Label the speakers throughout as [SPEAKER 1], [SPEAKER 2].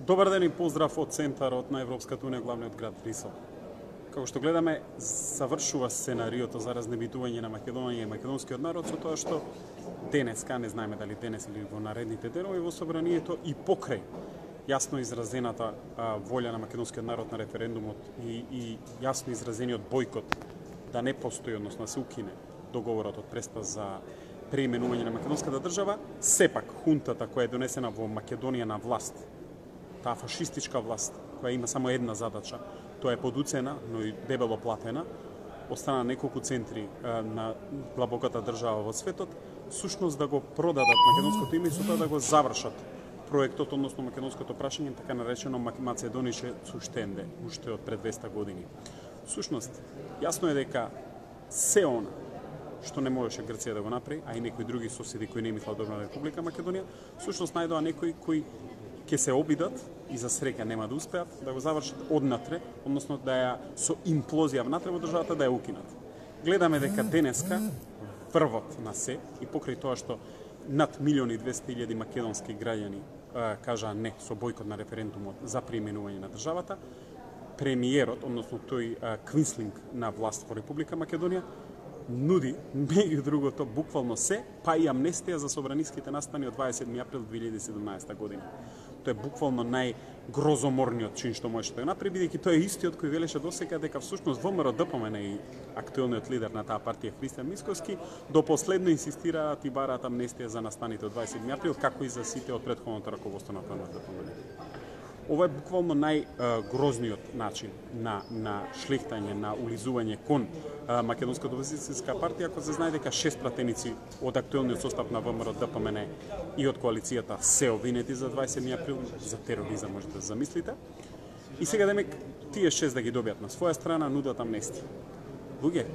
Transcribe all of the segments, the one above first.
[SPEAKER 1] Добар ден и поздрав од центарот на Европската унија, главниот град Брисел. Како што гледаме, завршува сценариото за разнебитување на Македонија и македонскиот народ со тоа што денеска, не знаеме дали денес или во наредните денови во собранието и покрај јасно изразената волја на македонскиот народ на референдумот и јасно изразениот бојкот да не постои, односно да се укине договорот од Преспа за преименување на македонската држава, сепак хунтата која е донесена во Македонија на власт, таа фашистичка власт која има само една задача, тоа е подуцена, но и дебело платена, остана неколку центри на длабоката држава во светот, сушност да го продадат македонското име и со тоа да го завршат проектот, односно македонското прашање, така наречено Македониче Цуштенде, уште од пред 200 години. Сушност, јасно е дека се она што не можеше Грција да го направи, а и некои други соседи кои не мислат добро на Република Македонија, сушност најдоа некои кои ќе се обидат и за среќа нема да успеат да го завршат однатре, односно да ја со имплозија внатре во државата да ја укинат. Гледаме дека денеска врвот на се и покрај тоа што над 1.200.000 македонски граѓани кажаа не со бојкот на референдумот за преименување на државата, премиерот, односно тој квинслинг на власт во Република Македонија, нуди, меѓу другото, буквално се, па и амнестија за собраниските настани од 27 април 2017 година. Тоа е буквално најгрозоморниот чин што можеше да го направи, бидејќи тој е истиот кој велеше досега дека всушност ВМРО ДПМН и актуелниот лидер на таа партија Христијан Мицкоски до последно инсистираат и бараат амнестија за настаните од 27 април, како и за сите од претходното раководство на ДПМН. Ова е буквално најгрозниот начин на шлехтање, на улизување кон македонската опозицијска партија, ако се знае дека 6 пратеници од актуелниот состав на ВМРО ДПМН и од коалицијата се обвинети за 27 април за тероризам, можете да замислите. И сега демек тие 6 да ги добијат на своја страна нудат амнестија. Луѓе,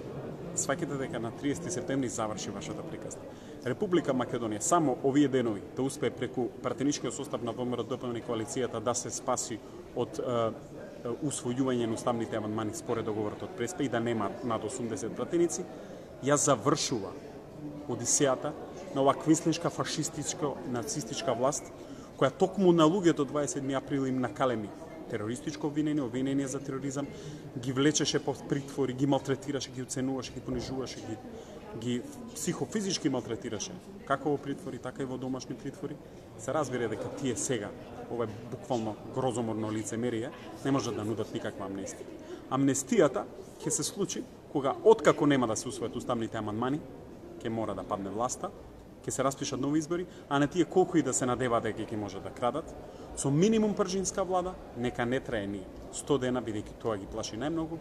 [SPEAKER 1] сваќате дека на 30 септември заврши вашата приказна. Република Македонија само овие денови да успее преку пратеничкиот состав на ВМРО ДПМН и коалицијата да се спаси од усвојување на уставните амандмани според договорот од Преспа и да нема над 80 пратеници, ја завршува одисејата на оваа квинслиншка фашистичка нацистичка власт која токму на луѓето 27 април им накалеми терористичко обвинение за тероризам, ги влечеше по притвори, ги малтретираше, ги уценуваше, ги понижуваше, ги психофизички малтретираше, како во притвори, така и во домашни притвори. Се разбира дека тие сега, ова е буквално грозоморно лицемерие, не можат да нудат никаква амнестија. Амнестијата ќе се случи кога, откако нема да се усвојат уставните амандмани, ќе мора да падне власта, ќе се распишат нови избори, а на тие колку и да се надеваат дека ќе може да крадат, со минимум пржинска влада, нека не трае ни 100 дена, бидејќи тоа ги плаши најмногу,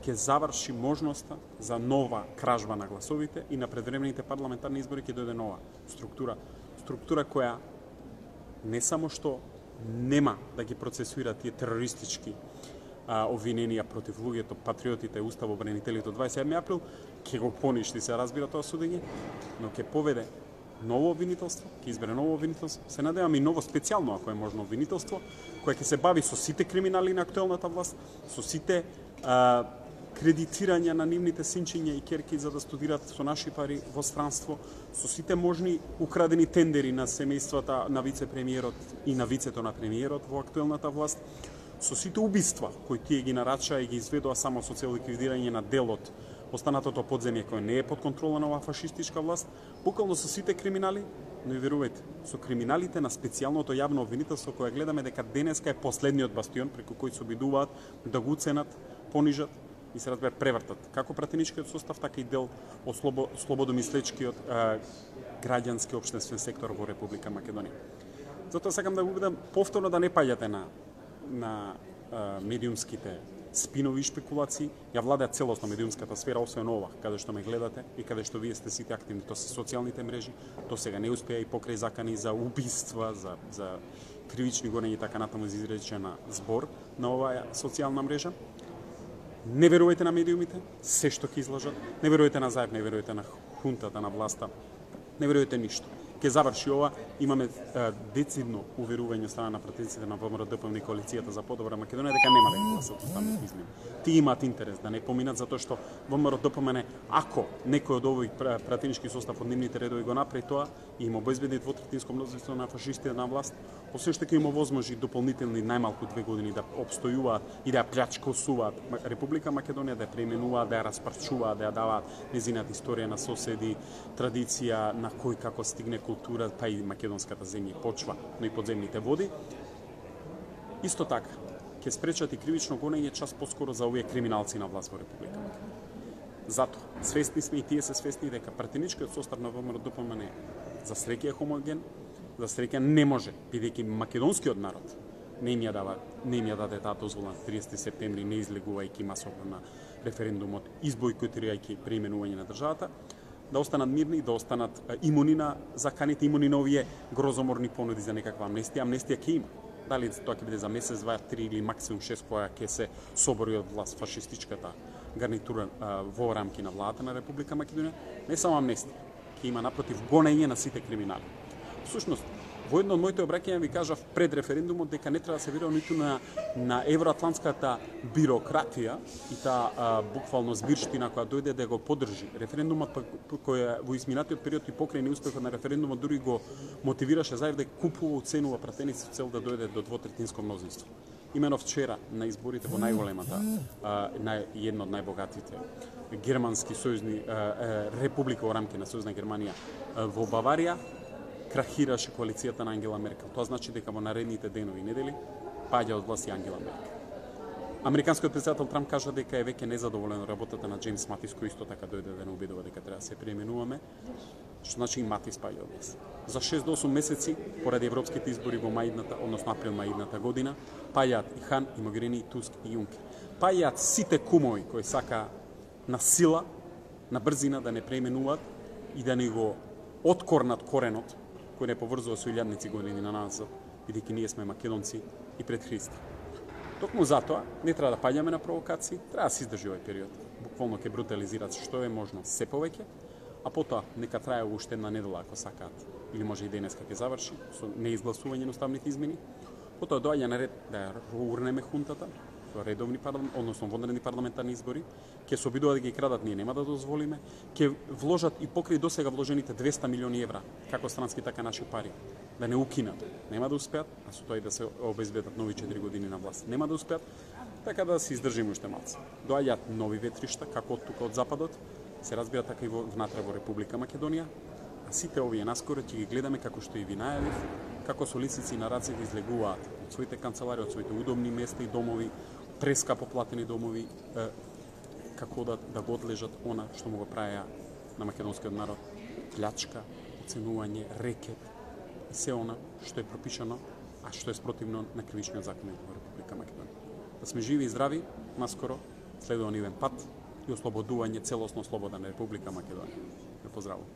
[SPEAKER 1] ќе заврши можноста за нова кражба на гласовите и на предвремените парламентарни избори ќе дојде нова структура која не само што нема да ги процесуира тие терористички обвиненија против луѓето, патриотите, уставобранителите од 27 април, ќе го поништи, се разбира тоа судење, но ќе поведе ново обвинителство, ќе избере ново обвинителство, се надевам и ново специјално, ако е можно, обвинителство, кое ќе се бави со сите криминали на актуелната власт, со сите кредитирања на нивните синчиња и керки за да студираат со наши пари во странство, со сите можни украдени тендери на семејствата на вице-премиерот и на вицето на премиерот во актуелната власт, со сите убиства кои тие ги нарачаа и ги изведоа само со цел ликвидирање на делот останатото подземје кој не е под контрола на оваа фашистичка власт, буквално со сите криминали, но и верувајте, со криминалите на специјалното јавно обвинителство кое гледаме дека денеска е последниот бастион преку кој се обидуваат да го уценат, понижат и се разбира превртат како пратеничкиот состав, така и дел од слободомислечкиот граѓански општествен сектор во Република Македонија. Затоа сакам да го убедам повторно да не паѓате на медиумските спинови и шпекулации. Ја владеа целосно медиумската сфера, освен ова, каде што ме гледате и каде што вие сте сите активни, тоа се социјалните мрежи, тоа сега не успеа и покрај закани за убиства, за кривични гонења и така натаму за изречена збор на оваа социјална мрежа. Не верувајте на медиумите, се што ќе излажат, не верувајте на ЗАЕП, не верувајте на хунтата, на власта, не верувајте ништо. ќе заврши ова, имаме децидно уверување страна на пратениците на ВМРО ДПМН и коалицијата за подобра Македонија дека нема да ги гласат уставните измени. Тие имаат интерес да не поминат затоа што ВМРО ДПМН, ако некој од овој пратенички состав од нивните редови го направи тоа и им обезбеди двотретинско мнозинство на фашистите на власт, освен што ќе им овозможи дополнителни најмалку 2 години да обстојуваат и да ја плячкосуваат Република Македонија, да ја преименуваат, да ја распарчуваат, да ја даваат незината историја на соседи, традиција на кој како стигне култура, па и македонската земја почва, но и подземните води. Исто така, ќе спречат и кривично гонење час поскоро за овие криминалци на власт во Република Македонија. Затоа, свесни сме и тие се свесни дека пратеничкиот состав на ВМРО ДПМН за среќа е хоmoген, за среќа не може, бидејќи македонскиот народ не им ја даде таа дозвола на 30 септември, не излегувајќи масовно на референдумот, избојкотирајќи преименување на државата, да останат мирни и да останат имуни на заканите, имуни на овие грозоморни понуди за некаква амнестија. Амнестија ќе има. Дали тоа ќе биде за месец, 2, 3 или максимум 6, која ќе се собори од власт фашистичката гарнитура во рамки на владата на Република Македонија, не само амнестија, ќе има напротив гонење на сите криминали. Всушност, во едно од моите обраќања ви кажав пред референдумот дека не треба да се верува ниту на евроатлантската бирократија и таа буквално збирштина која дојде да го поддржи референдумот, кој во изминатиот период и покрај неуспехот на референдумот дури го мотивираше Заев да купува уценува пратеници цел да дојде до двотретинско мнозинство. Имено вчера на изборите во најголемата, една од најбогатите германски сојузни република во рамки на Сојузна Германија во Баварија, крахираше коалицијата на Ангела Меркел. Тоа значи дека во наредните денови и недели паѓа од власт и Ангела Меркел. Американскиот претседател Трамп кажа дека е веќе незадоволен од работата на Джеймс Матис, кој исто така дојде да не убедува дека треба да се преименуваме, што значи и Матис паѓа од власт. За 6 до 8 месеци, поради европските избори во мајдната, односно април-мај идната година, паѓаат и Хан, и Могерини, и Туск, и Јункер. Паѓаат сите кумови кои сака на сила, на брзина да не преименуваат и да не го откорнат коренот кој не поврзува со илјадници години на назад, бидејќи ние сме македонци и пред Христа. Токму затоа не треба да паѓаме на провокации, треба да се издржи овој период. Буквално ќе брутализираат што е можно се повеќе, а потоа нека трае уште една недела ако сакаат, или може и денеска ќе заврши со неизгласување на уставните измени. Потоа доаѓа на ред да ја урнеме хунтата, редовни односно вонредни парламентарни избори, ќе се обидуваат да ги крадат, ние нема да дозволиме, ќе вложат и покрај досега вложените 200 милиони евра, како странски така наши пари, да не укинат, нема да успеат, а со тоа и да се обезбедат нови 4 години на власт, нема да успеат, така да се издржиме уште малце. Доаѓаат нови ветришта, како од тука од западот, се разбира така и внатре во Република Македонија, а сите овие наскоро ќе ги гледаме како што и ви најавив, како со лисици на рацете излегуваат од своите канцелари, од своите удобни места и домови, прескапо платени домови, како да го одлежат она што му го правеа на македонскиот народ, плячка, оценување, рекет и се она што е пропишано, а што е спротивно на кривичниот закон во Република Македонија. Да сме живи и здрави, наскоро следува нивен пат и ослободување целосно слобода на Република Македонија. Ве поздравувам.